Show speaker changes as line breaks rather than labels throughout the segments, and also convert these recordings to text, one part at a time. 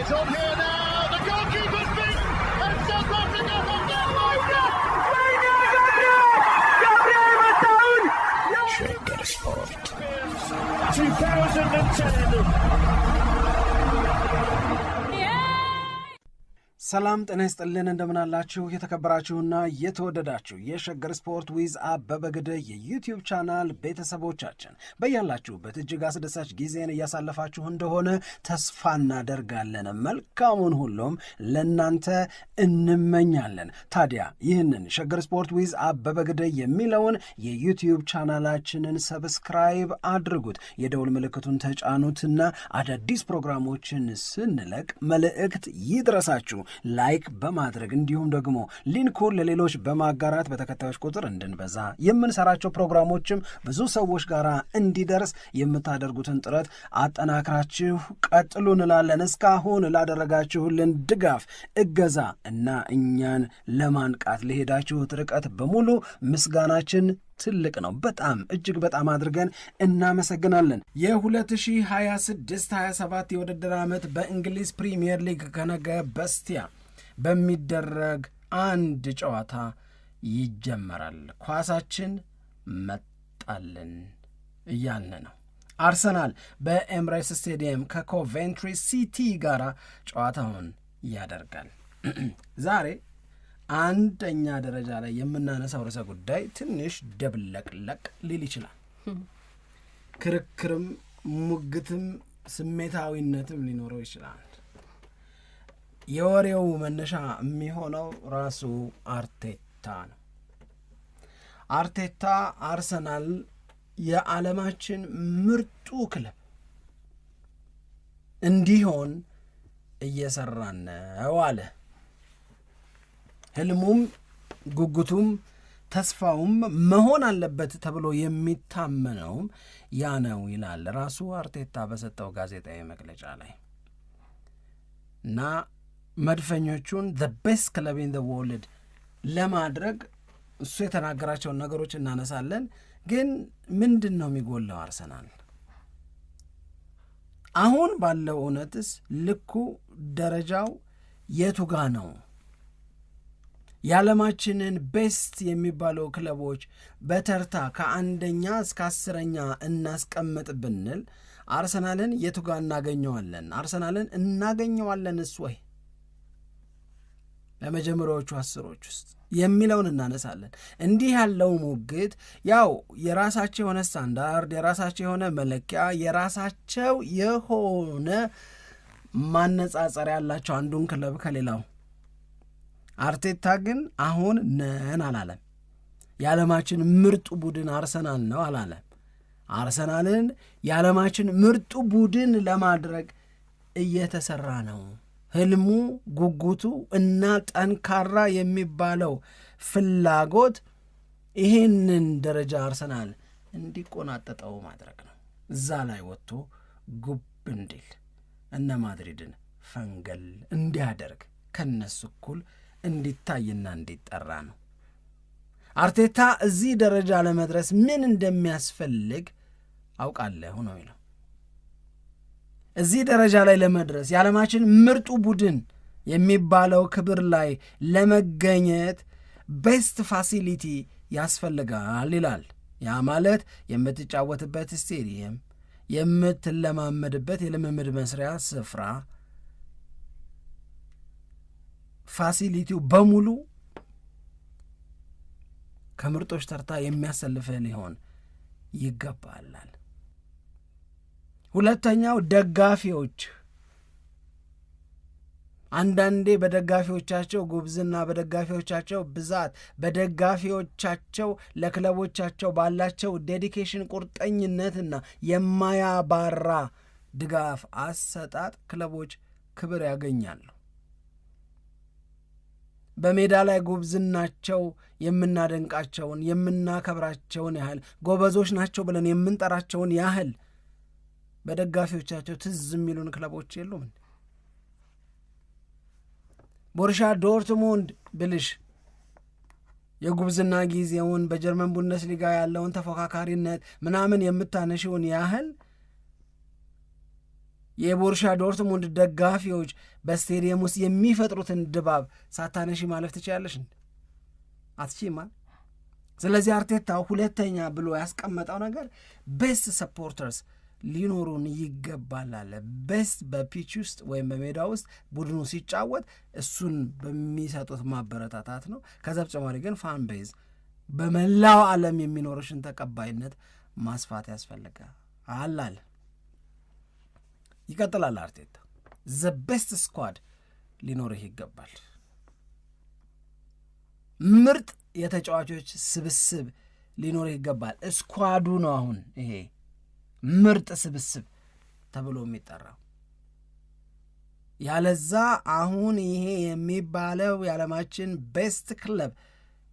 It's on here now. The goalkeeper's beat, and South Africa have done
Shagger Sport
2010.
ሰላም ጤና ይስጥልን እንደምናላችሁ የተከበራችሁና የተወደዳችሁ የሸገር ስፖርት ዊዝ አበበ ግደይ የዩቲዩብ ቻናል ቤተሰቦቻችን በያላችሁበት እጅግ አስደሳች ጊዜን እያሳለፋችሁ እንደሆነ ተስፋ እናደርጋለን። መልካሙን ሁሉም ለናንተ እንመኛለን። ታዲያ ይህንን ሸገር ስፖርት ዊዝ አበበ ግደይ የሚለውን የዩቲዩብ ቻናላችንን ሰብስክራይብ አድርጉት፣ የደውል ምልክቱን ተጫኑትና አዳዲስ ፕሮግራሞችን ስንለቅ መልእክት ይድረሳችሁ። ላይክ በማድረግ እንዲሁም ደግሞ ሊንኩን ለሌሎች በማጋራት በተከታዮች ቁጥር እንድንበዛ የምንሰራቸው ፕሮግራሞችም ብዙ ሰዎች ጋር እንዲደርስ የምታደርጉትን ጥረት አጠናክራችሁ ቀጥሉ እንላለን። እስካሁን ላደረጋችሁልን ድጋፍ፣ እገዛ እና እኛን ለማንቃት ለሄዳችሁት ርቀት በሙሉ ምስጋናችን ትልቅ ነው። በጣም እጅግ በጣም አድርገን እናመሰግናለን። የ2026-27 የውድድር ዓመት በእንግሊዝ ፕሪሚየር ሊግ ከነገ በስቲያ በሚደረግ አንድ ጨዋታ ይጀመራል። ኳሳችን መጣልን እያልን ነው። አርሰናል በኤምሬትስ ስቴዲየም ከኮቬንትሪ ሲቲ ጋር ጨዋታውን ያደርጋል። ዛሬ አንደኛ ደረጃ ላይ የምናነሳው ርዕሰ ጉዳይ ትንሽ ደብለቅለቅ ሊል ይችላል። ክርክርም ሙግትም ስሜታዊነትም ሊኖረው ይችላል። የወሬው መነሻ የሚሆነው ራሱ አርቴታ ነው። አርቴታ አርሰናል የዓለማችን ምርጡ ክለብ እንዲሆን እየሰራን ነው አለ። ህልሙም ጉጉቱም ተስፋውም መሆን አለበት ተብሎ የሚታመነውም ያ ነው ይላል ራሱ አርቴታ በሰጠው ጋዜጣዊ መግለጫ ላይ እና መድፈኞቹን the best club in the world ለማድረግ እሱ የተናገራቸውን ነገሮች እናነሳለን። ግን ምንድን ነው የሚጎለው አርሰናል አሁን ባለው እውነትስ ልኩ ደረጃው የቱጋ ነው? የዓለማችንን ቤስት የሚባለው ክለቦች በተርታ ከአንደኛ እስከ 10ኛ እናስቀምጥ ብንል አርሰናልን የቱጋ እናገኘዋለን? አርሰናልን እናገኘዋለንስ ወይ በመጀመሪያዎቹ 10ዎች ውስጥ የሚለውን እናነሳለን። እንዲህ ያለው ሙግት ያው የራሳቸው የሆነ ስታንዳርድ፣ የራሳቸው የሆነ መለኪያ፣ የራሳቸው የሆነ ማነጻጸር ያላቸው አንዱን ክለብ ከሌላው። አርቴታ ግን አሁን ነን አላለም። የዓለማችን ምርጡ ቡድን አርሰናል ነው አላለም። አርሰናልን የዓለማችን ምርጡ ቡድን ለማድረግ እየተሰራ ነው። ህልሙ፣ ጉጉቱ እና ጠንካራ የሚባለው ፍላጎት ይህንን ደረጃ አርሰናል እንዲቆናጠጠው ማድረግ ነው። እዛ ላይ ወጥቶ ጉብ እንዲል እነ ማድሪድን ፈንገል እንዲያደርግ ከነሱ እኩል እንዲታይና እንዲጠራ ነው። አርቴታ እዚህ ደረጃ ለመድረስ ምን እንደሚያስፈልግ አውቃለሁ ነው የሚለው። እዚህ ደረጃ ላይ ለመድረስ የዓለማችን ምርጡ ቡድን የሚባለው ክብር ላይ ለመገኘት ቤስት ፋሲሊቲ ያስፈልጋል ይላል። ያ ማለት የምትጫወትበት ስቴዲየም፣ የምትለማመድበት የልምምድ መስሪያ ስፍራ፣ ፋሲሊቲው በሙሉ ከምርጦች ተርታ የሚያሰልፍህ ሊሆን ይገባላል። ሁለተኛው ደጋፊዎች። አንዳንዴ በደጋፊዎቻቸው ጉብዝና፣ በደጋፊዎቻቸው ብዛት፣ በደጋፊዎቻቸው ለክለቦቻቸው ባላቸው ዴዲኬሽን ቁርጠኝነትና የማያባራ ድጋፍ አሰጣጥ ክለቦች ክብር ያገኛሉ። በሜዳ ላይ ጉብዝናቸው የምናደንቃቸውን የምናከብራቸውን ያህል ጎበዞች ናቸው ብለን የምንጠራቸውን ያህል በደጋፊዎቻቸው ትዝ የሚሉን ክለቦች የሉም። ቦሩሲያ ዶርትሙንድ ብልሽ የጉብዝና ጊዜውን በጀርመን ቡንደስሊጋ ያለውን ተፎካካሪነት ምናምን የምታነሺውን ያህል የቦሩሻ ዶርትሙንድ ደጋፊዎች በስቴዲየም ውስጥ የሚፈጥሩትን ድባብ ሳታነሺ ማለፍ ትችላለሽ እንዴ? አትችይማ። ስለዚህ አርቴታ ሁለተኛ ብሎ ያስቀመጠው ነገር ቤስት ሰፖርተርስ ሊኖሩን ይገባል አለ። ቤስት በፒች ውስጥ ወይም በሜዳ ውስጥ ቡድኑ ሲጫወት እሱን በሚሰጡት ማበረታታት ነው። ከዛ በተጨማሪ ግን ፋን ቤዝ በመላው ዓለም የሚኖርሽን ተቀባይነት ማስፋት ያስፈልጋል አለ። ይቀጥላል አርቴታ ዘ ቤስት ስኳድ ሊኖርህ ይገባል። ምርጥ የተጫዋቾች ስብስብ ሊኖርህ ይገባል። ስኳዱ ነው አሁን ይሄ ምርጥ ስብስብ ተብሎ የሚጠራው። ያለዛ አሁን ይሄ የሚባለው የዓለማችን ቤስት ክለብ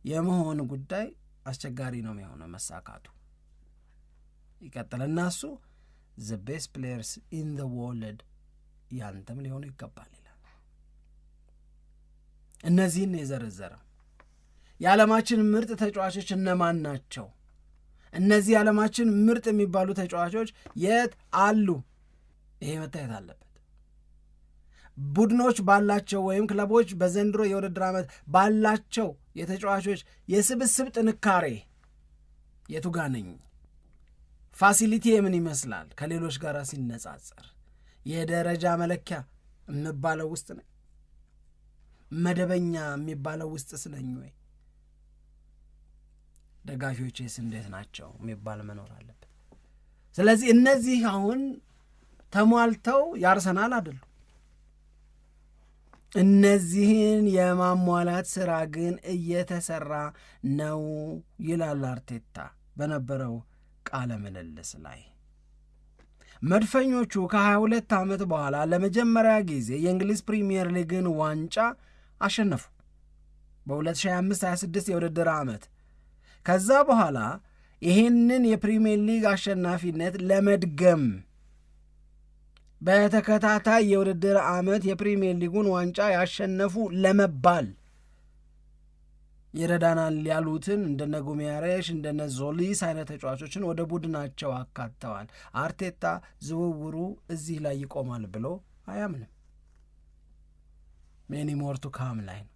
የመሆን ጉዳይ አስቸጋሪ ነው የሚሆነው መሳካቱ። ይቀጥልና እሱ the best players in the world ያንተም ሊሆኑ ይገባል ይላል። እነዚህን የዘረዘረው የዓለማችን ምርጥ ተጫዋቾች እነማን ናቸው? እነዚህ የዓለማችን ምርጥ የሚባሉ ተጫዋቾች የት አሉ? ይሄ መታየት አለበት። ቡድኖች ባላቸው ወይም ክለቦች በዘንድሮ የውድድር ዓመት ባላቸው የተጫዋቾች የስብስብ ጥንካሬ የቱ ጋ ነኝ? ፋሲሊቲ የምን ይመስላል ከሌሎች ጋር ሲነጻጸር? የደረጃ መለኪያ የሚባለው ውስጥ ነኝ? መደበኛ የሚባለው ውስጥ ስለኝ ወይ? ደጋፊዎችስ እንዴት ናቸው የሚባል መኖር አለበት። ስለዚህ እነዚህ አሁን ተሟልተው ያርሰናል አይደሉ። እነዚህን የማሟላት ስራ ግን እየተሰራ ነው ይላል አርቴታ በነበረው ቃለ ምልልስ ላይ። መድፈኞቹ ከ22 ዓመት በኋላ ለመጀመሪያ ጊዜ የእንግሊዝ ፕሪሚየር ሊግን ዋንጫ አሸነፉ በ2025-26 የውድድር ዓመት። ከዛ በኋላ ይህንን የፕሪሚየር ሊግ አሸናፊነት ለመድገም በተከታታይ የውድድር ዓመት የፕሪሚየር ሊጉን ዋንጫ ያሸነፉ ለመባል ይረዳናል ያሉትን እንደነ ጉሜሬሽ እንደነ ዞሊስ አይነት ተጫዋቾችን ወደ ቡድናቸው አካተዋል። አርቴታ ዝውውሩ እዚህ ላይ ይቆማል ብሎ አያምንም። ሜኒ ሞር ቱ ካም ላይ ነው።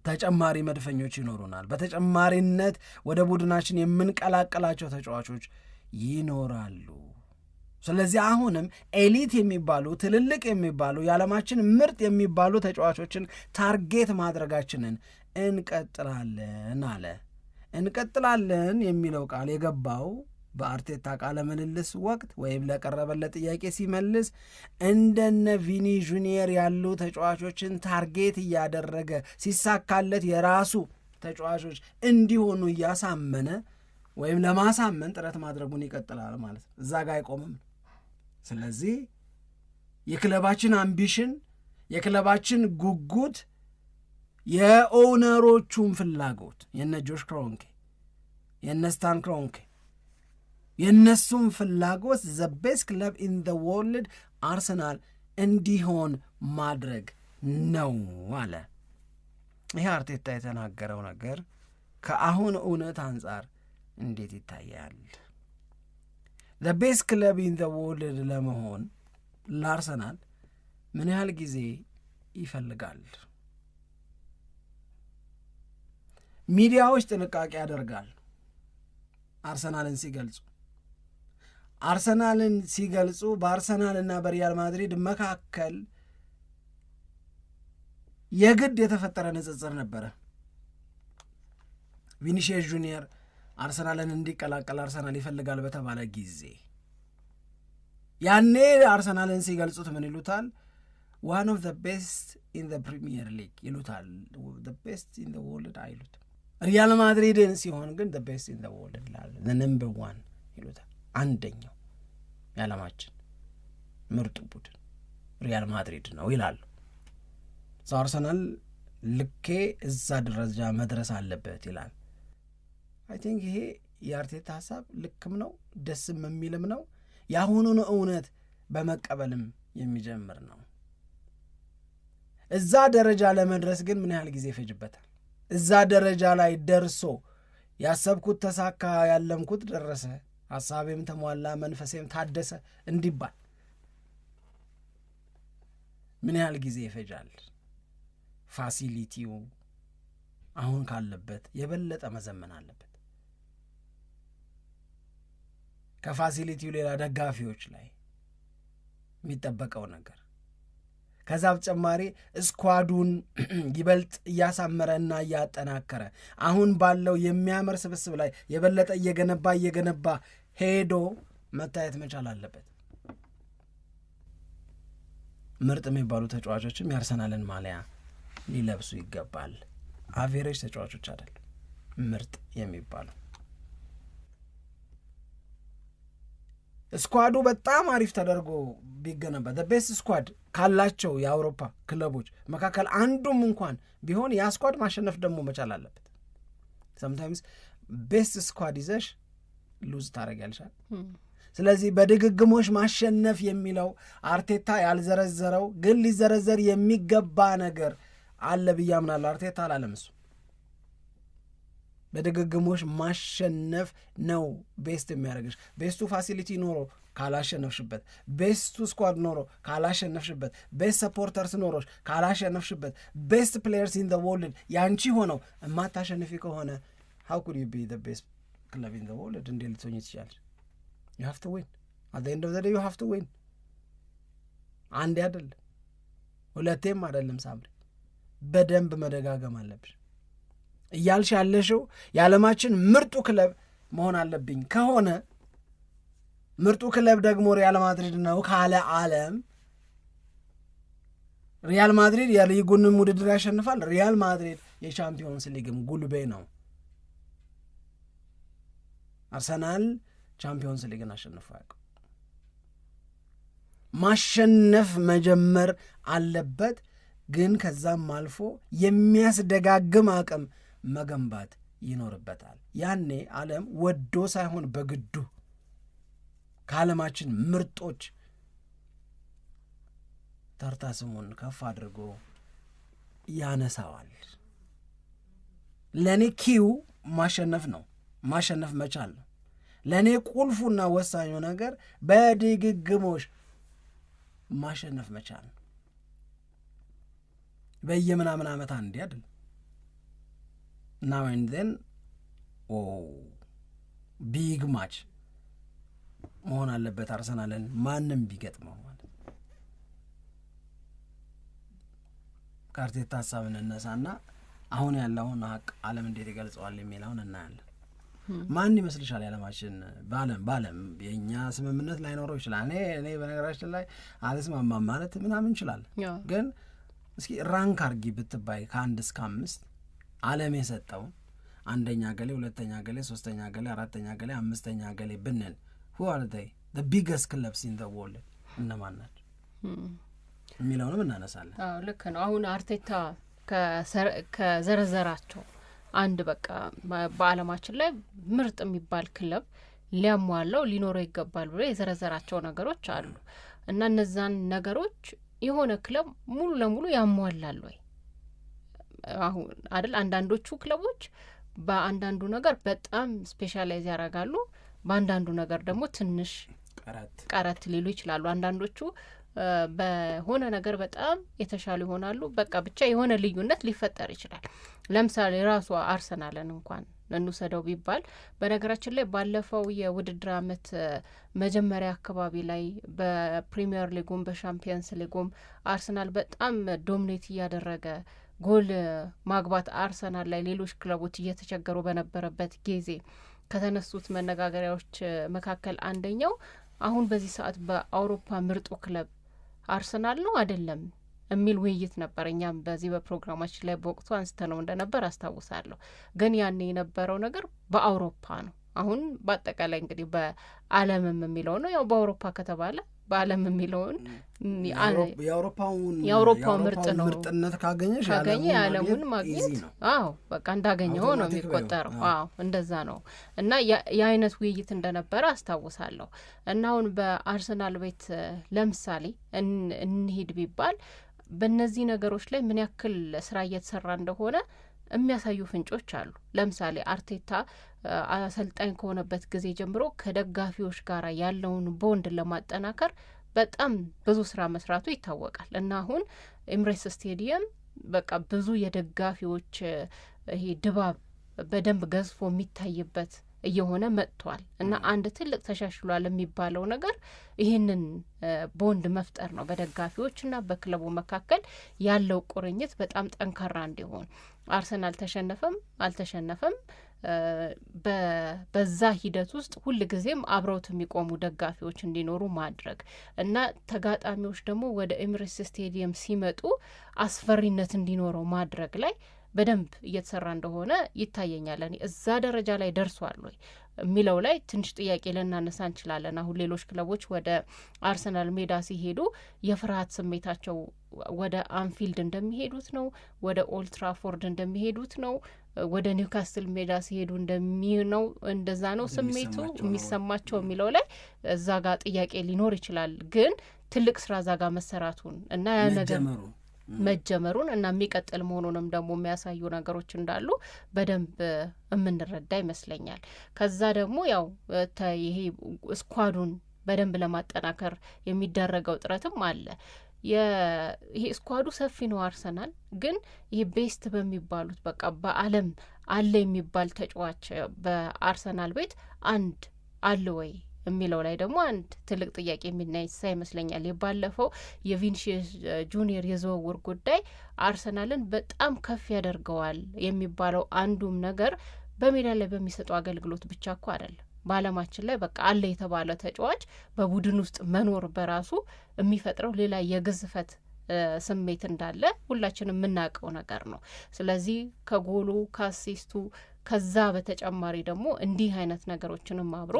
ተጨማሪ መድፈኞች ይኖሩናል። በተጨማሪነት ወደ ቡድናችን የምንቀላቀላቸው ተጫዋቾች ይኖራሉ። ስለዚህ አሁንም ኤሊት የሚባሉ ትልልቅ የሚባሉ የዓለማችን ምርጥ የሚባሉ ተጫዋቾችን ታርጌት ማድረጋችንን እንቀጥላለን አለ። እንቀጥላለን የሚለው ቃል የገባው በአርቴታ ቃለ ምልልስ ወቅት ወይም ለቀረበለት ጥያቄ ሲመልስ እንደነ ቪኒ ጁኒየር ያሉ ተጫዋቾችን ታርጌት እያደረገ ሲሳካለት የራሱ ተጫዋቾች እንዲሆኑ እያሳመነ ወይም ለማሳመን ጥረት ማድረጉን ይቀጥላል ማለት ነው። እዛ ጋር አይቆምም። ስለዚህ የክለባችን አምቢሽን፣ የክለባችን ጉጉት፣ የኦውነሮቹን ፍላጎት የነ ጆሽ ክሮንኬ የነ ስታን ክሮንኬ የነሱም ፍላጎት ዘ ቤስት ክለብ ኢን ዘ ወርልድ አርሰናል እንዲሆን ማድረግ ነው አለ። ይህ አርቴታ የተናገረው ነገር ከአሁን እውነት አንጻር እንዴት ይታያል? ዘ ቤስት ክለብ ኢን ዘ ወርልድ ለመሆን ለአርሰናል ምን ያህል ጊዜ ይፈልጋል? ሚዲያዎች ጥንቃቄ ያደርጋል አርሰናልን ሲገልጹ በአርሰናልና በሪያል ማድሪድ መካከል የግድ የተፈጠረ ንጽጽር ነበረ። ቪኒሺየስ ጁኒየር አርሰናልን እንዲቀላቀል አርሰናል ይፈልጋል በተባለ ጊዜ ያኔ አርሰናልን ሲገልጹት ምን ይሉታል? one of the best in the Premier League ይሉታል። the best in the world አይሉትም። ሪያል ማድሪድን ሲሆን ግን the best in the world ይላል። the number one ይሉታል። አንደኛው የዓለማችን ምርጡ ቡድን ሪያል ማድሪድ ነው ይላሉ። አርሰናል ልኬ እዛ ደረጃ መድረስ አለበት ይላል። አይ ቲንክ ይሄ የአርቴታ ሀሳብ ልክም ነው፣ ደስም የሚልም ነው። የአሁኑን እውነት በመቀበልም የሚጀምር ነው። እዛ ደረጃ ለመድረስ ግን ምን ያህል ጊዜ ይፈጅበታል? እዛ ደረጃ ላይ ደርሶ ያሰብኩት ተሳካ፣ ያለምኩት ደረሰ ሐሳቤም ተሟላ መንፈሴም ታደሰ እንዲባል ምን ያህል ጊዜ ይፈጃል? ፋሲሊቲው አሁን ካለበት የበለጠ መዘመን አለበት። ከፋሲሊቲው ሌላ ደጋፊዎች ላይ የሚጠበቀው ነገር፣ ከዛ በተጨማሪ ስኳዱን ይበልጥ እያሳመረና እያጠናከረ አሁን ባለው የሚያምር ስብስብ ላይ የበለጠ እየገነባ ሄዶ መታየት መቻል አለበት። ምርጥ የሚባሉ ተጫዋቾችም የአርሰናልን ማሊያ ሊለብሱ ይገባል። አቬሬጅ ተጫዋቾች አይደሉም ምርጥ የሚባሉ። ስኳዱ በጣም አሪፍ ተደርጎ ቢገነባ ቤስት ስኳድ ካላቸው የአውሮፓ ክለቦች መካከል አንዱም እንኳን ቢሆን ያ ስኳድ ማሸነፍ ደግሞ መቻል አለበት። ሰምታይምስ ቤስት ስኳድ ይዘሽ ሉዝ ታደርጊያለሽ። ስለዚህ በድግግሞሽ ማሸነፍ የሚለው አርቴታ ያልዘረዘረው ግን ሊዘረዘር የሚገባ ነገር አለ ብዬ አምናለሁ። አርቴታ አላለም እሱ። በድግግሞሽ ማሸነፍ ነው ቤስት የሚያደርግሽ። ቤስቱ ፋሲሊቲ ኖሮ ካላሸነፍሽበት፣ ቤስቱ ስኳድ ኖሮ ካላሸነፍሽበት፣ ቤስት ሰፖርተርስ ኖሮች ካላሸነፍሽበት፣ ቤስት ፕሌየርስ ኢን ዘ ወርልድ ያንቺ ሆነው የማታሸንፊ ከሆነ how could you be the best club in the world? እንዴት ልትሆኚ ትችያለሽ? you have to win at the end of the day you have to win። አንዴ አይደለም ሁለቴም አይደለም ሳምሪ፣ በደንብ መደጋገም አለብሽ። እያልሽ ያለሽው የዓለማችን ምርጡ ክለብ መሆን አለብኝ ከሆነ ምርጡ ክለብ ደግሞ ሪያል ማድሪድ ነው ካለ ዓለም ሪያል ማድሪድ የሊጉንም ውድድር ያሸንፋል። ሪያል ማድሪድ የቻምፒዮንስ ሊግም ጉልቤ ነው። አርሰናል ቻምፒዮንስ ሊግን አሸንፎ ያውቃል። ማሸነፍ መጀመር አለበት፣ ግን ከዛም አልፎ የሚያስደጋግም አቅም መገንባት ይኖርበታል። ያኔ ዓለም ወዶ ሳይሆን በግዱ ከዓለማችን ምርጦች ተርታ ስሙን ከፍ አድርጎ ያነሳዋል። ለእኔ ኪው ማሸነፍ ነው፣ ማሸነፍ መቻል ነው። ለእኔ ቁልፉና ወሳኙ ነገር በድግግሞሽ ማሸነፍ መቻል ነው። በየምናምን ዓመት አንዴ አይደል ናው ኤንድ ዜን ቢግ ማች መሆን አለበት። አርሰናልን ማንም ቢገጥመው ማለት ከአርቴታ ሀሳብን እነሳና አሁን ያለውን ሀቅ ዓለም እንዴት ይገልጸዋል የሚለውን እናያለን። ማን ይመስልሻል የዓለማችን በዓለም የእኛ ስምምነት ላይኖረው ይችላል። እኔ በነገራችን ላይ አልስማማም ማለት ምናምን እንችላለን፣ ግን እስኪ ራንክ አርጊ ብትባይ ከ1 እስከ 5 ዓለም የሰጠውን አንደኛ ገሌ፣ ሁለተኛ ገሌ፣ ሶስተኛ ገሌ፣ አራተኛ ገሌ፣ አምስተኛ ገሌ ብንል who are they the biggest clubs in the world እነማን ናቸው የሚለውንም እናነሳለን።
ልክ ነው። አሁን አርቴታ ከዘረዘራቸው አንድ በቃ በዓለማችን ላይ ምርጥ የሚባል ክለብ ሊያሟላው ሊኖረው ይገባል ብሎ የዘረዘራቸው ነገሮች አሉ እና እነዛን ነገሮች የሆነ ክለብ ሙሉ ለሙሉ ያሟላል ወይ? አሁን አይደል አንዳንዶቹ ክለቦች በአንዳንዱ ነገር በጣም ስፔሻላይዝ ያደርጋሉ፣ በአንዳንዱ ነገር ደግሞ ትንሽ ቀረት ሊሉ ይችላሉ። አንዳንዶቹ በሆነ ነገር በጣም የተሻሉ ይሆናሉ። በቃ ብቻ የሆነ ልዩነት ሊፈጠር ይችላል። ለምሳሌ ራሱ አርሰናልን እንኳን እንውሰደው ቢባል በነገራችን ላይ ባለፈው የውድድር ዓመት መጀመሪያ አካባቢ ላይ በፕሪሚየር ሊጉም በሻምፒየንስ ሊጉም አርሰናል በጣም ዶሚኔት እያደረገ ጎል ማግባት አርሰናል ላይ ሌሎች ክለቦች እየተቸገሩ በነበረበት ጊዜ ከተነሱት መነጋገሪያዎች መካከል አንደኛው አሁን በዚህ ሰዓት በአውሮፓ ምርጡ ክለብ አርሰናል ነው አይደለም የሚል ውይይት ነበር። እኛም በዚህ በፕሮግራማችን ላይ በወቅቱ አንስተነው እንደነበር አስታውሳለሁ። ግን ያኔ የነበረው ነገር በአውሮፓ ነው። አሁን በአጠቃላይ እንግዲህ በዓለምም የሚለው ነው። ያው በአውሮፓ ከተባለ በዓለም የሚለውን የአውሮፓው ምርጥ ነው።
ምርጥነት ካገኘ የዓለሙን
ማግኘት በቃ እንዳገኘው ነው የሚቆጠረው። እንደዛ ነው እና የአይነት ውይይት እንደነበረ አስታውሳለሁ። እና አሁን በአርሰናል ቤት ለምሳሌ እንሂድ ቢባል በእነዚህ ነገሮች ላይ ምን ያክል ስራ እየተሰራ እንደሆነ የሚያሳዩ ፍንጮች አሉ። ለምሳሌ አርቴታ አሰልጣኝ ከሆነበት ጊዜ ጀምሮ ከደጋፊዎች ጋር ያለውን ቦንድ ለማጠናከር በጣም ብዙ ስራ መስራቱ ይታወቃል እና አሁን ኤምሬትስ ስቴዲየም በቃ ብዙ የደጋፊዎች ይሄ ድባብ በደንብ ገዝፎ የሚታይበት እየሆነ መጥቷል እና አንድ ትልቅ ተሻሽሏል የሚባለው ነገር ይህንን ቦንድ መፍጠር ነው። በደጋፊዎችና በክለቡ መካከል ያለው ቁርኝት በጣም ጠንካራ እንዲሆን አርሰናል ተሸነፈም አልተሸነፈም በዛ ሂደት ውስጥ ሁልጊዜም አብረውት የሚቆሙ ደጋፊዎች እንዲኖሩ ማድረግ እና ተጋጣሚዎች ደግሞ ወደ ኤምሬትስ ስቴዲየም ሲመጡ አስፈሪነት እንዲኖረው ማድረግ ላይ በደንብ እየተሰራ እንደሆነ ይታየኛል። እኔ እዛ ደረጃ ላይ ደርሷል ወይ የሚለው ላይ ትንሽ ጥያቄ ልናነሳ እንችላለን። አሁን ሌሎች ክለቦች ወደ አርሰናል ሜዳ ሲሄዱ የፍርሃት ስሜታቸው ወደ አንፊልድ እንደሚሄዱት ነው፣ ወደ ኦልድ ትራፎርድ እንደሚሄዱት ነው፣ ወደ ኒውካስትል ሜዳ ሲሄዱ እንደሚነው እንደዛ ነው ስሜቱ የሚሰማቸው የሚለው ላይ እዛ ጋር ጥያቄ ሊኖር ይችላል። ግን ትልቅ ስራ እዛ ጋር መሰራቱን እና ያ ነገር መጀመሩን እና የሚቀጥል መሆኑንም ደግሞ የሚያሳዩ ነገሮች እንዳሉ በደንብ የምንረዳ ይመስለኛል። ከዛ ደግሞ ያው ይሄ ስኳዱን በደንብ ለማጠናከር የሚደረገው ጥረትም አለ። ይሄ ስኳዱ ሰፊ ነው። አርሰናል ግን ይሄ ቤስት በሚባሉት በቃ በዓለም አለ የሚባል ተጫዋች በአርሰናል ቤት አንድ አለ ወይ የሚለው ላይ ደግሞ አንድ ትልቅ ጥያቄ የሚነሳ ይመስለኛል። የባለፈው የቪኒሲየስ ጁኒየር የዝውውር ጉዳይ አርሰናልን በጣም ከፍ ያደርገዋል የሚባለው አንዱም ነገር በሜዳ ላይ በሚሰጠው አገልግሎት ብቻ እኮ አይደለም። በዓለማችን ላይ በቃ አለ የተባለ ተጫዋች በቡድን ውስጥ መኖር በራሱ የሚፈጥረው ሌላ የግዝፈት ስሜት እንዳለ ሁላችንም የምናውቀው ነገር ነው። ስለዚህ ከጎሉ ከአሲስቱ ከዛ በተጨማሪ ደግሞ እንዲህ አይነት ነገሮችንም አብሮ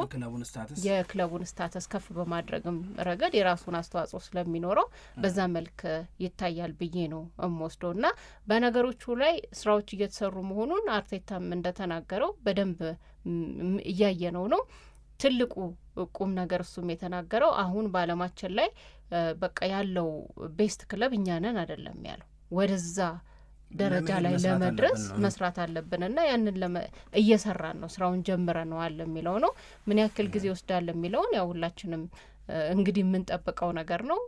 የክለቡን ስታተስ ከፍ በማድረግም ረገድ የራሱን አስተዋጽኦ ስለሚኖረው በዛ መልክ ይታያል ብዬ ነው እምወስደው እና በነገሮቹ ላይ ስራዎች እየተሰሩ መሆኑን አርቴታም እንደተናገረው በደንብ እያየነው ነው። ትልቁ ቁም ነገር እሱም የተናገረው አሁን በዓለማችን ላይ በቃ ያለው ቤስት ክለብ እኛ ነን አይደለም ያለው፣ ወደዛ ደረጃ ላይ ለመድረስ መስራት አለብን እና ያንን እየሰራን ነው፣ ስራውን ጀምረነዋል የሚለው ነው። ምን ያክል ጊዜ ይወስዳል የሚለውን ያው ሁላችንም እንግዲህ የምንጠብቀው ነገር ነው።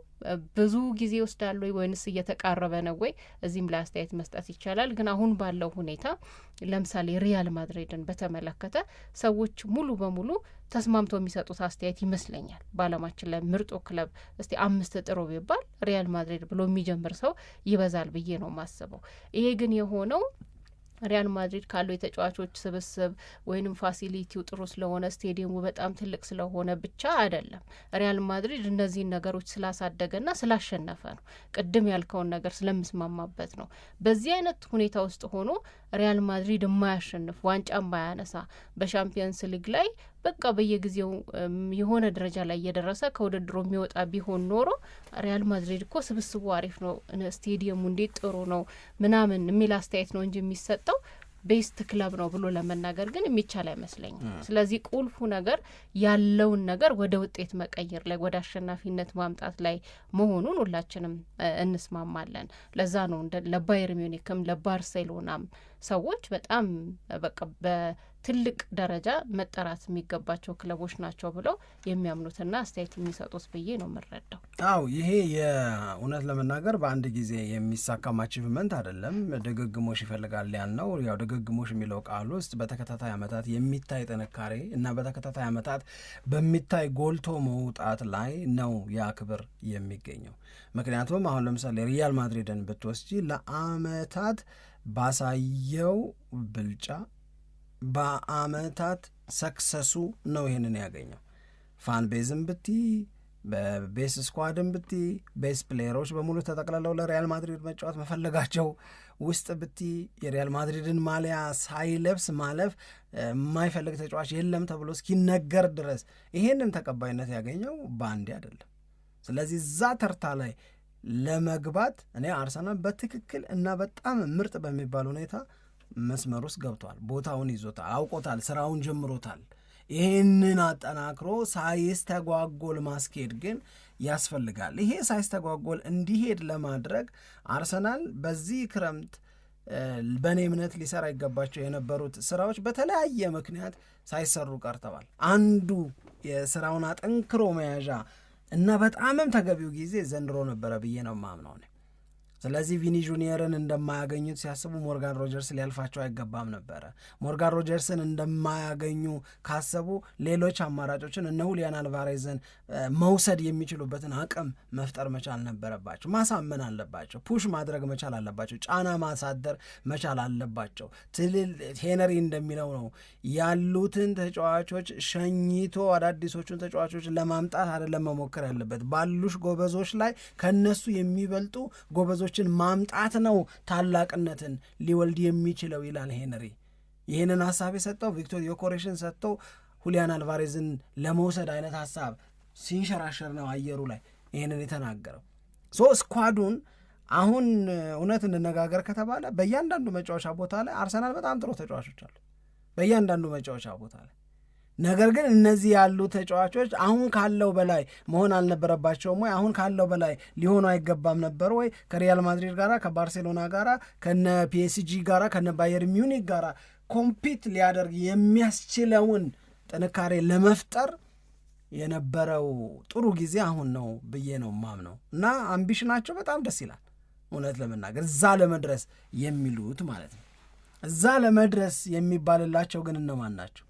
ብዙ ጊዜ ይወስዳል ወይንስ እየተቃረበ ነው ወይ እዚህም ላይ አስተያየት መስጠት ይቻላል። ግን አሁን ባለው ሁኔታ ለምሳሌ ሪያል ማድሪድን በተመለከተ ሰዎች ሙሉ በሙሉ ተስማምቶ የሚሰጡት አስተያየት ይመስለኛል። በዓለማችን ላይ ምርጡ ክለብ እስቲ 5 ጥሩ ቢባል ሪያል ማድሪድ ብሎ የሚጀምር ሰው ይበዛል ብዬ ነው ማስበው። ይሄ ግን የሆነው ሪያል ማድሪድ ካለው የተጫዋቾች ስብስብ ወይንም ፋሲሊቲው ጥሩ ስለሆነ ስቴዲየሙ በጣም ትልቅ ስለሆነ ብቻ አይደለም። ሪያል ማድሪድ እነዚህን ነገሮች ስላሳደገና ስላሸነፈ ነው። ቅድም ያልከውን ነገር ስለምስማማበት ነው። በዚህ አይነት ሁኔታ ውስጥ ሆኖ ሪያል ማድሪድ የማያሸንፍ ዋንጫ የማያነሳ በሻምፒየንስ ሊግ ላይ በቃ በየጊዜው የሆነ ደረጃ ላይ እየደረሰ ከውድድሩ የሚወጣ ቢሆን ኖሮ ሪያል ማድሪድ እኮ ስብስቡ አሪፍ ነው፣ ስቴዲየሙ እንዴት ጥሩ ነው ምናምን የሚል አስተያየት ነው እንጂ የሚሰጠው ቤስት ክለብ ነው ብሎ ለመናገር ግን የሚቻል አይመስለኝም። ስለዚህ ቁልፉ ነገር ያለውን ነገር ወደ ውጤት መቀየር ላይ ወደ አሸናፊነት ማምጣት ላይ መሆኑን ሁላችንም እንስማማለን። ለዛ ነው ለባየር ሚዩኒክም ለባርሴሎናም ሰዎች በጣም በቃ በትልቅ ደረጃ መጠራት የሚገባቸው ክለቦች ናቸው ብለው የሚያምኑትና አስተያየት የሚሰጡት ብዬ ነው የምረዳው።
አው ይሄ የእውነት ለመናገር በአንድ ጊዜ የሚሳካም አቺቭመንት አይደለም፣ ድግግሞሽ ይፈልጋል ያልነው። ያው ድግግሞሽ የሚለው ቃል ውስጥ በተከታታይ ዓመታት የሚታይ ጥንካሬ እና በተከታታይ ዓመታት በሚታይ ጎልቶ መውጣት ላይ ነው ያ ክብር የሚገኘው። ምክንያቱም አሁን ለምሳሌ ሪያል ማድሪድን ብትወስጂ ለዓመታት ባሳየው ብልጫ በአመታት ሰክሰሱ ነው ይህንን ያገኘው። ፋን ቤዝም ብቲ በቤስ ስኳድም ብቲ ቤስ ፕሌየሮች በሙሉ ተጠቅልለው ለሪያል ማድሪድ መጫወት መፈለጋቸው ውስጥ ብቲ የሪያል ማድሪድን ማሊያ ሳይለብስ ማለፍ የማይፈልግ ተጫዋች የለም ተብሎ እስኪነገር ድረስ ይሄንን ተቀባይነት ያገኘው በአንዴ አይደለም። ስለዚህ እዛ ተርታ ላይ ለመግባት እኔ አርሰናል በትክክል እና በጣም ምርጥ በሚባል ሁኔታ መስመር ውስጥ ገብቷል። ቦታውን ይዞታል፣ አውቆታል፣ ስራውን ጀምሮታል። ይህንን አጠናክሮ ሳይስተጓጎል ማስኬድ ግን ያስፈልጋል። ይሄ ሳይስተጓጎል እንዲሄድ ለማድረግ አርሰናል በዚህ ክረምት በእኔ እምነት ሊሰራ ይገባቸው የነበሩት ስራዎች በተለያየ ምክንያት ሳይሰሩ ቀርተዋል። አንዱ የስራውን አጠንክሮ መያዣ እና በጣምም ተገቢው ጊዜ ዘንድሮ ነበረ ብዬ ነው የማምነው። ስለዚህ ቪኒ ጁኒየርን እንደማያገኙት ሲያስቡ ሞርጋን ሮጀርስ ሊያልፋቸው አይገባም ነበረ። ሞርጋን ሮጀርስን እንደማያገኙ ካሰቡ ሌሎች አማራጮችን እነ ሁሊያን አልቫሬዝን መውሰድ የሚችሉበትን አቅም መፍጠር መቻል ነበረባቸው። ማሳመን አለባቸው። ፑሽ ማድረግ መቻል አለባቸው። ጫና ማሳደር መቻል አለባቸው። ሄነሪ እንደሚለው ነው ያሉትን ተጫዋቾች ሸኝቶ አዳዲሶቹን ተጫዋቾች ለማምጣት አይደለም መሞከር ያለበት፣ ባሉሽ ጎበዞች ላይ ከነሱ የሚበልጡ ጎበዞች ማምጣት ነው ታላቅነትን ሊወልድ የሚችለው ይላል ሄነሪ። ይህንን ሀሳብ የሰጠው ቪክቶር ዮኬሬስን ሰጥተው ሁሊያን አልቫሬዝን ለመውሰድ አይነት ሀሳብ ሲንሸራሸር ነው አየሩ ላይ ይህንን የተናገረው። ስኳዱን አሁን እውነት እንነጋገር ከተባለ በእያንዳንዱ መጫወቻ ቦታ ላይ አርሰናል በጣም ጥሩ ተጫዋቾች አሉ፣ በእያንዳንዱ መጫወቻ ቦታ ላይ። ነገር ግን እነዚህ ያሉ ተጫዋቾች አሁን ካለው በላይ መሆን አልነበረባቸውም ወይ? አሁን ካለው በላይ ሊሆኑ አይገባም ነበር ወይ? ከሪያል ማድሪድ ጋራ፣ ከባርሴሎና ጋራ፣ ከነ ፒኤስጂ ጋራ፣ ከነ ባየር ሚዩኒክ ጋራ ኮምፒት ሊያደርግ የሚያስችለውን ጥንካሬ ለመፍጠር የነበረው ጥሩ ጊዜ አሁን ነው ብዬ ነው ማምነው እና አምቢሽናቸው በጣም ደስ ይላል እውነት ለመናገር እዛ ለመድረስ የሚሉት ማለት ነው። እዛ ለመድረስ የሚባልላቸው ግን እነማን ናቸው?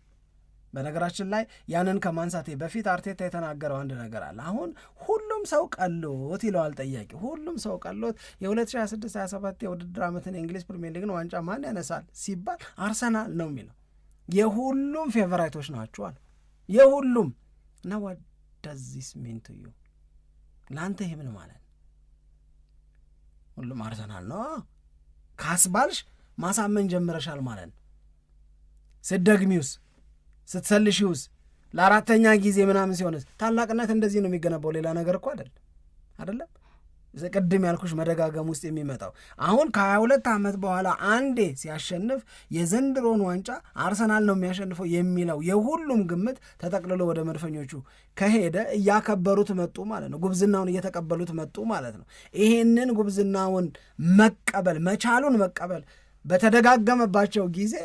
በነገራችን ላይ ያንን ከማንሳቴ በፊት አርቴታ የተናገረው አንድ ነገር አለ። አሁን ሁሉም ሰው ቀሎት ይለዋል ጠያቂ። ሁሉም ሰው ቀሎት የ2026/27 የውድድር ዓመትን የእንግሊዝ ፕሪሚየር ሊግን ዋንጫ ማን ያነሳል ሲባል አርሰናል ነው የሚለው። የሁሉም ፌቨራይቶች ናቸው አሉ የሁሉም። እና what does this mean to you? ለአንተ ይህ ምን ማለት? ሁሉም አርሰናል ነው ካስባልሽ ማሳመን ጀምረሻል ማለት ነው። ስትደግሚውስ ስትሰልሺውስ ለአራተኛ ጊዜ ምናምን ሲሆንስ ታላቅነት እንደዚህ ነው የሚገነባው። ሌላ ነገር እኮ አይደለም። ቅድም ያልኩሽ መደጋገም ውስጥ የሚመጣው አሁን ከ22 ዓመት በኋላ አንዴ ሲያሸንፍ የዘንድሮን ዋንጫ አርሰናል ነው የሚያሸንፈው የሚለው የሁሉም ግምት ተጠቅልሎ ወደ መድፈኞቹ ከሄደ እያከበሩት መጡ ማለት ነው። ጉብዝናውን እየተቀበሉት መጡ ማለት ነው። ይሄንን ጉብዝናውን መቀበል መቻሉን መቀበል በተደጋገመባቸው ጊዜ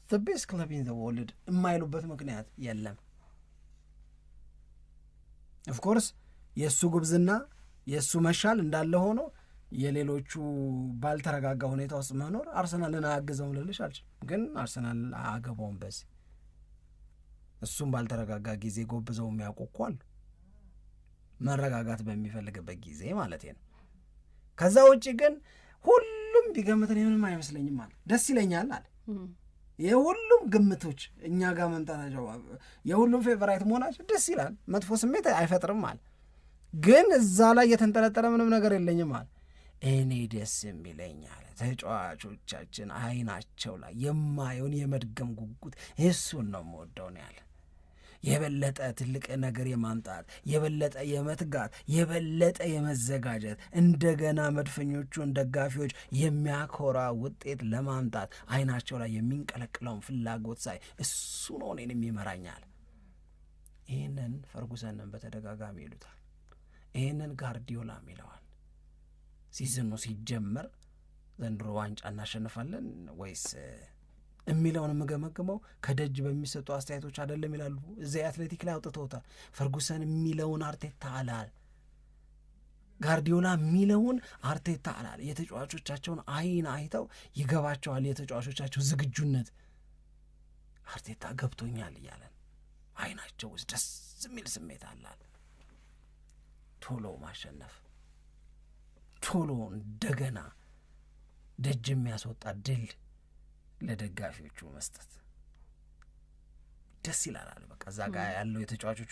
the best club in the world የማይሉበት ምክንያት የለም። of course የእሱ ጉብዝና የእሱ መሻል እንዳለ ሆኖ የሌሎቹ ባልተረጋጋ ሁኔታ ውስጥ መኖር አርሰናልን አያግዘውም ልልሽ አልችልም። ግን አርሰናል አያገባውም በዚህ እሱም ባልተረጋጋ ጊዜ ጎብዘው የሚያውቁኳል መረጋጋት በሚፈልግበት ጊዜ ማለት ነው። ከዛ ውጭ ግን ሁሉም ቢገምትን ምንም አይመስለኝም አለ። ደስ ይለኛል አለ የሁሉም ግምቶች እኛ ጋር መምጣታቸው የሁሉም ፌቨራይት መሆናቸው ደስ ይላል፣ መጥፎ ስሜት አይፈጥርም አለ። ግን እዛ ላይ የተንጠለጠለ ምንም ነገር የለኝም አለ። እኔ ደስ የሚለኝ አለ ተጫዋቾቻችን አይናቸው ላይ የማየውን የመድገም ጉጉት እሱን ነው የምወደው ነው ያለ። የበለጠ ትልቅ ነገር የማምጣት የበለጠ የመትጋት የበለጠ የመዘጋጀት እንደገና መድፈኞቹን ደጋፊዎች የሚያኮራ ውጤት ለማምጣት አይናቸው ላይ የሚንቀለቅለውን ፍላጎት ሳይ እሱ ነው እኔን የሚመራኛል። ይህንን ፈርጉሰንን በተደጋጋሚ ይሉታል፣ ይህንን ጋርዲዮላም ይለዋል። ሲዝኑ ሲጀመር ዘንድሮ ዋንጫ እናሸንፋለን ወይስ የሚለውን የምገመግመው ከደጅ በሚሰጡ አስተያየቶች አይደለም ይላሉ። እዚያ አትሌቲክ ላይ አውጥተውታል። ፈርጉሰን የሚለውን አርቴታ አላል፣ ጋርዲዮላ የሚለውን አርቴታ አላል። የተጫዋቾቻቸውን አይን አይተው ይገባቸዋል የተጫዋቾቻቸው ዝግጁነት። አርቴታ ገብቶኛል እያለን አይናቸው ውስጥ ደስ የሚል ስሜት አላል። ቶሎ ማሸነፍ፣ ቶሎ እንደገና ደጅ የሚያስወጣ ድል ለደጋፊዎቹ መስጠት ደስ ይላል። በቃ እዛ ጋር ያለው የተጫዋቾቹ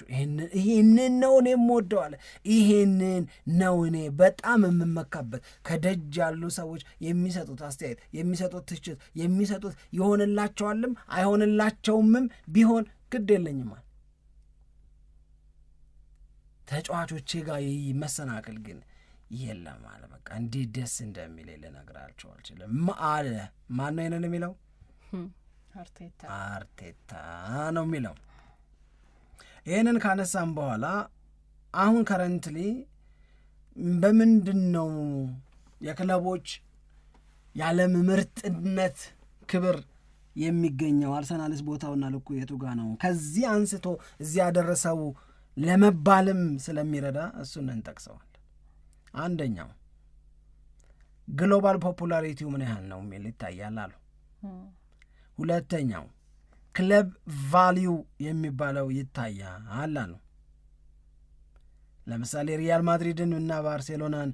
ይሄንን ነው እኔ የምወደው አለ። ይሄንን ነው እኔ በጣም የምመካበት። ከደጅ ያሉ ሰዎች የሚሰጡት አስተያየት፣ የሚሰጡት ትችት፣ የሚሰጡት ይሆንላቸዋልም አይሆንላቸውምም ቢሆን ግድ የለኝም አለ። ተጫዋቾቼ ጋር መሰናክል ግን የለም አለ። በቃ እንዲህ ደስ እንደሚል ልነግራቸው አልችልም አለ። ማን ነው ይሄንን የሚለው? አርቴታ ነው የሚለው። ይሄንን ካነሳም በኋላ አሁን ከረንትሊ በምንድን ነው የክለቦች የዓለም ምርጥነት ክብር የሚገኘው አርሰናልስ ቦታውና ልኩ የቱ ጋ ነው? ከዚህ አንስቶ እዚህ ያደረሰው ለመባልም ስለሚረዳ እሱን እንጠቅሰዋል። አንደኛው ግሎባል ፖፑላሪቲው ምን ያህል ነው የሚል ይታያል አሉ። ሁለተኛው ክለብ ቫሊዩ የሚባለው ይታያል አሉ። ለምሳሌ ሪያል ማድሪድን እና ባርሴሎናን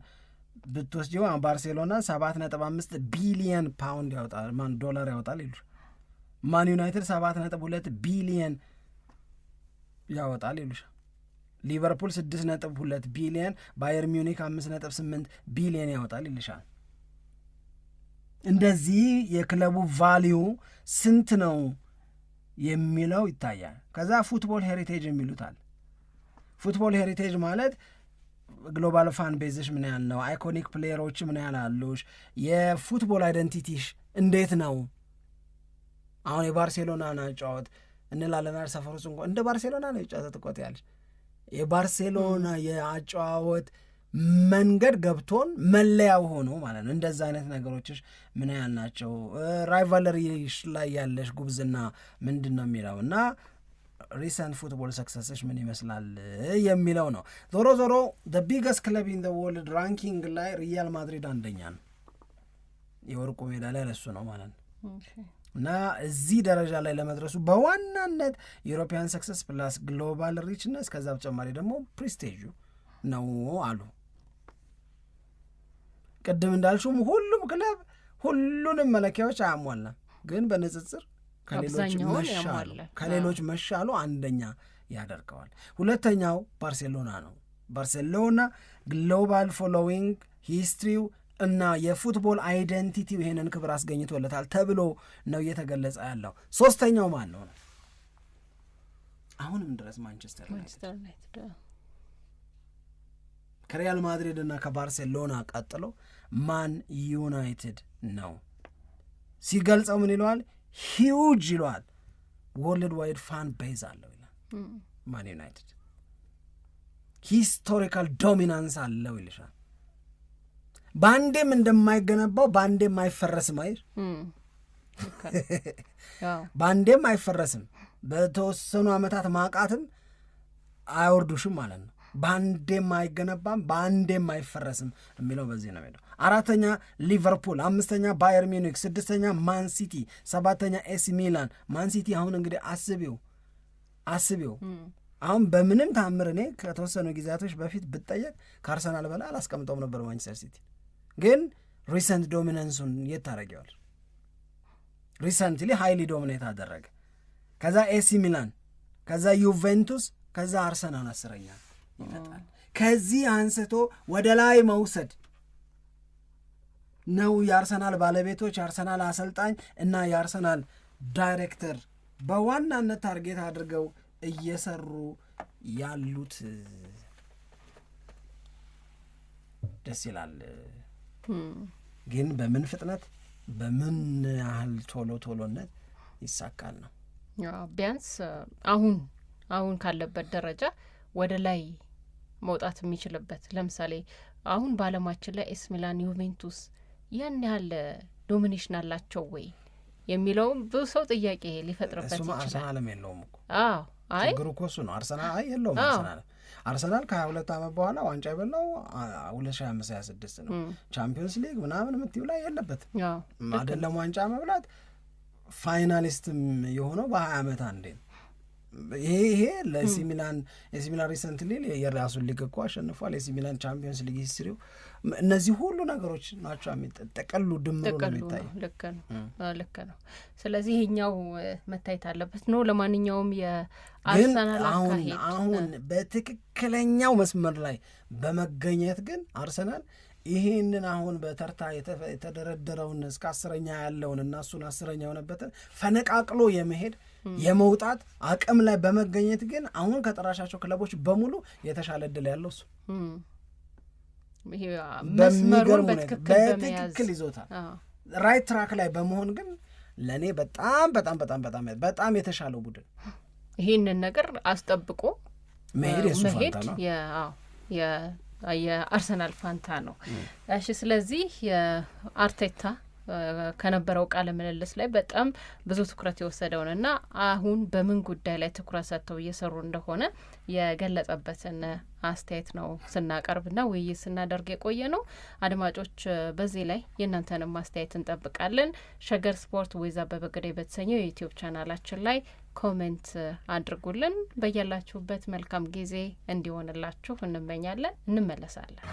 ብትወስጂው ባርሴሎና 7.5 ቢሊየን ፓውንድ ያወጣል ዶላር ያወጣል ይሉ፣ ማን ዩናይትድ 7.2 ቢሊየን ያወጣል ይሉሻል። ሊቨርፑል 6.2 ቢሊየን፣ ባየር ሚዩኒክ 5.8 ቢሊየን ያወጣል ይልሻል። እንደዚህ የክለቡ ቫሊዩ ስንት ነው የሚለው ይታያል። ከዛ ፉትቦል ሄሪቴጅ የሚሉታል። ፉትቦል ሄሪቴጅ ማለት ግሎባል ፋን ቤዝሽ ምን ያህል ነው፣ አይኮኒክ ፕሌየሮች ምን ያህል አሉሽ፣ የፉትቦል አይደንቲቲሽ እንዴት ነው። አሁን የባርሴሎናን አጫወት እንላለን ሰፈር ውስጥ እንኳን እንደ ባርሴሎና ነው የጫወት ትቆጥ ያለሽ የባርሴሎና የአጫወት መንገድ ገብቶን መለያው ሆኖ ማለት ነው። እንደዛ አይነት ነገሮችሽ ምን ያህል ናቸው፣ ራይቫለሪሽ ላይ ያለሽ ጉብዝና ምንድን ነው የሚለው እና ሪሰንት ፉትቦል ሰክሰስሽ ምን ይመስላል የሚለው ነው። ዞሮ ዞሮ the biggest club in the world ራንኪንግ ላይ ሪያል ማድሪድ አንደኛ ነው። የወርቁ ሜዳሊያ ለሱ ነው ማለት ነው። እና እዚህ ደረጃ ላይ ለመድረሱ በዋናነት ዩሮፒያን ሰክሰስ ፕላስ ግሎባል ሪችነስ ከዛ በተጨማሪ ደግሞ ፕሪስቴጁ ነው አሉ። ቅድም እንዳልሹም ሁሉም ክለብ ሁሉንም መለኪያዎች አያሟላም፣ ግን በንጽጽር ከሌሎች መሻሉ አንደኛ ያደርገዋል። ሁለተኛው ባርሴሎና ነው። ባርሴሎና ግሎባል ፎሎዊንግ ሂስትሪው እና የፉትቦል አይደንቲቲው ይሄንን ክብር አስገኝቶለታል ተብሎ ነው እየተገለጸ ያለው። ሶስተኛው ማን ነው? አሁንም ድረስ ማንቸስተር ዩናይትድ ከሪያል ማድሪድ እና ከባርሴሎና ቀጥሎ ማን ዩናይትድ ነው። ሲገልጸው ምን ይለዋል? ሂውጅ ይለዋል። ወርልድ ዋይድ ፋን ቤዝ አለው ይላል። ማን ዩናይትድ ሂስቶሪካል ዶሚናንስ አለው ይልሻል። በአንዴም እንደማይገነባው በአንዴም አይፈረስም አይደል? በአንዴም አይፈረስም፣ በተወሰኑ ዓመታት ማቃትም አያወርዱሽም ማለት ነው። በአንዴም አይገነባም በአንዴም አይፈረስም የሚለው በዚህ ነው ሄደው። አራተኛ ሊቨርፑል፣ አምስተኛ ባየር ሚዩኒክ፣ ስድስተኛ ማን ሲቲ፣ ሰባተኛ ኤሲ ሚላን። ማን ሲቲ አሁን እንግዲህ አስቢው አሁን በምንም ታምር እኔ ከተወሰኑ ጊዜያቶች በፊት ብጠየቅ ከአርሰናል በላይ አላስቀምጠውም ነበር ማንቸስተር ሲቲ። ግን ሪሰንት ዶሚናንሱን የት ታደርጊዋል? ሪሰንትሊ ሃይሊ ዶሚኔት አደረገ። ከዛ ኤሲ ሚላን፣ ከዛ ዩቬንቱስ፣ ከዛ አርሰናል አስረኛ ይመጣል። ከዚህ አንስቶ ወደ ላይ መውሰድ ነው የአርሰናል ባለቤቶች፣ የአርሰናል አሰልጣኝ እና የአርሰናል ዳይሬክተር በዋናነት ታርጌት አድርገው እየሰሩ ያሉት። ደስ ይላል። ግን በምን ፍጥነት በምን ያህል ቶሎነት ይሳካል ነው።
ቢያንስ አሁን ካለበት ደረጃ ወደ ላይ መውጣት የሚችልበት። ለምሳሌ አሁን በዓለማችን ላይ ኤስ ሚላን፣ ዩቬንቱስ ያን ያህል ዶሚኔሽን አላቸው ወይ የሚለውም ብዙ ሰው ጥያቄ ሊፈጥርበት ይችላል።
አርሰናልም የለውም እኮ።
አይ
ችግሩ እኮ እሱ ነው። አርሰናል የለውም። አርሰናል ከ22 ዓመት በኋላ ዋንጫ የበላው 2025/26 ነው። ቻምፒዮንስ ሊግ ምናምን የምትይው ላይ የለበትም አይደለም። ዋንጫ መብላት ፋይናሊስትም የሆነው በ20 ዓመት አንዴ ነው። ይሄ ለኤሲ ሚላን ሪሰንትሊ የራሱን ሊግ እኮ አሸንፏል። ኤሲ ሚላን ቻምፒዮንስ ሊግ ሂስትሪው፣ እነዚህ ሁሉ ነገሮች ናቸው የሚጠቀሉ ድምሩ ነው የሚታየው።
ልክ ነው። ስለዚህ ይሄኛው መታየት አለበት ነው። ለማንኛውም የአርሰናል
አሁን በትክክለኛው መስመር ላይ በመገኘት ግን አርሰናል ይሄንን አሁን በተርታ የተደረደረውን እስከ 10ኛ ያለውን እና እሱን 10ኛ የሆነበትን ፈነቃቅሎ የመሄድ የመውጣት አቅም ላይ በመገኘት ግን አሁን ከጠራሻቸው ክለቦች በሙሉ የተሻለ እድል ያለው እሱ
መስመሩን በትክክል
ይዞታል። ራይት ትራክ ላይ በመሆን ግን ለእኔ በጣም የተሻለው ቡድን
ይህንን ነገር አስጠብቆ
መሄድ የሱ ፋንታ ነው።
የአርሰናል ፋንታ ነው። እሺ፣ ስለዚህ የአርቴታ ከነበረው ቃለ ምልልስ ላይ በጣም ብዙ ትኩረት የወሰደውን እና አሁን በምን ጉዳይ ላይ ትኩረት ሰጥተው እየሰሩ እንደሆነ የገለጸበትን አስተያየት ነው ስናቀርብና ውይይት ስናደርግ የቆየ ነው። አድማጮች በዚህ ላይ የእናንተንም አስተያየት እንጠብቃለን። ሸገር ስፖርት ዊዝ አበበ ግደይ በተሰኘው የዩቲዩብ ቻናላችን ላይ ኮሜንት አድርጉልን። በያላችሁበት መልካም ጊዜ እንዲሆንላችሁ እንመኛለን። እንመለሳለን።